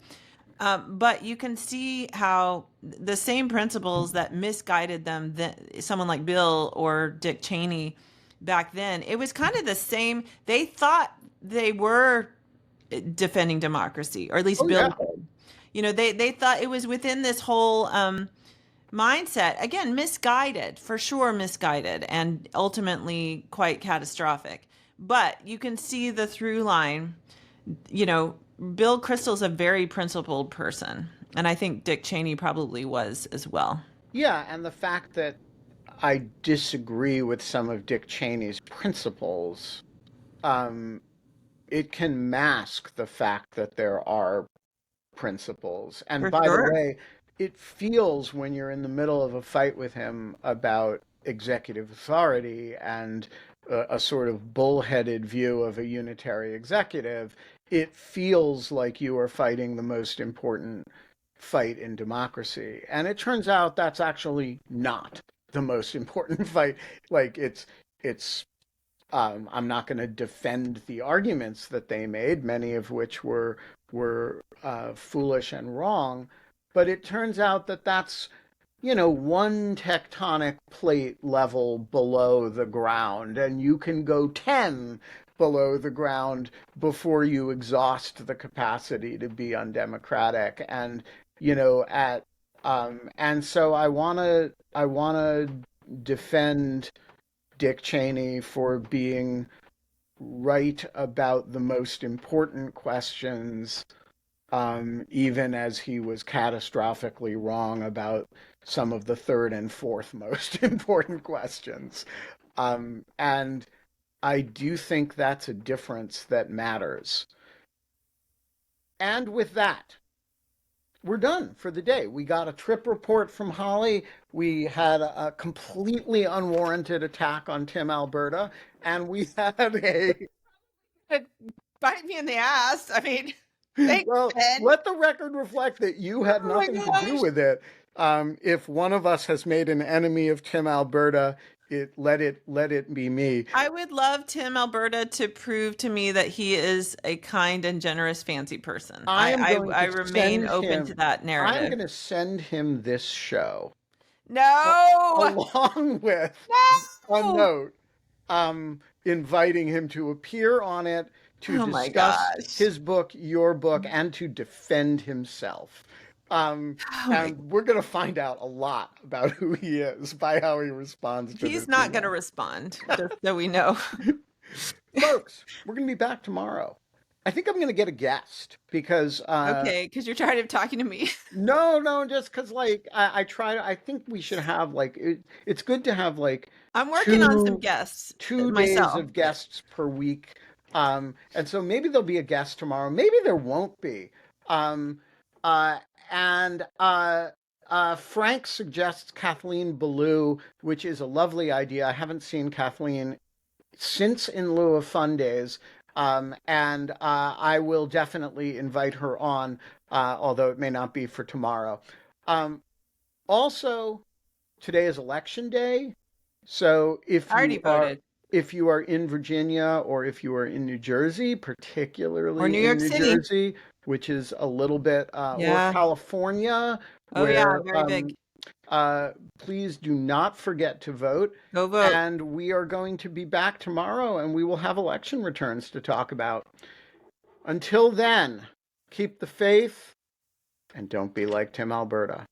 But you can see how the same principles that misguided them, that someone like Bill or Dick Cheney back then, it was kind of the same. They thought they were defending democracy, or at least Oh, Bill yeah. did. They thought it was within this whole mindset. Again, misguided, for sure, misguided, and ultimately quite catastrophic. But you can see the through line. Bill Kristol's a very principled person, and I think Dick Cheney probably was as well. Yeah, and the fact that I disagree with some of Dick Cheney's principles, um, it can mask the fact that there are principles. And For by the sure. way, it feels when you're in the middle of a fight with him about executive authority and a sort of bullheaded view of a unitary executive, it feels like you are fighting the most important fight in democracy. And it turns out that's actually not the most important fight. Like it's I'm not going to defend the arguments that they made, many of which were foolish and wrong, but it turns out that that's one tectonic plate level below the ground, and you can go 10 below the ground before you exhaust the capacity to be undemocratic. And at and so I want to defend Dick Cheney for being right about the most important questions even as he was catastrophically wrong about some of the third and fourth most important questions. And I do think that's a difference that matters. And with that, we're done for the day. We got a trip report from Holly. We had a completely unwarranted attack on Tim Alberta, and we had a It bite me in the ass. I mean, thanks, well, Ben. let the record reflect that you had Oh my nothing to do gosh. with it. If one of us has made an enemy of Tim Alberta, let it be me. I would love Tim Alberta to prove to me that he is a kind and generous, fancy person. I am going I to remain send open to him. that I'm narrative. going to send him this show No, along with a no. note inviting him to appear on it to Oh my discuss gosh. his book, your book, and to defend himself. Um, Oh my. and we're going to find out a lot about who he is by how he responds to He's this not going to email. respond, just so we know. Folks, we're going to be back tomorrow. I think I'm going to get a guest because Okay, because you're tired of talking to me. no, just because like I try to. I think we should have like it's good to have like I'm working on some two guests 2 days myself. of guests per week. And so maybe there'll be a guest tomorrow. Maybe there won't be. Um, uh, and Frank suggests Kathleen Ballou, which is a lovely idea. I haven't seen Kathleen since In Lieu of Fun Days. And I will definitely invite her on, although it may not be for tomorrow. Um, Also, today is election day. So I already voted. if you are in Virginia or if you are in New Jersey, Or New particularly in York New City. Jersey, which is a little bit, or Yeah. California, Oh yeah, where very big. please do not forget to vote. Go vote. And we are going to be back tomorrow and we will have election returns to talk about. Until then, keep the faith and don't be like Tim Alberta.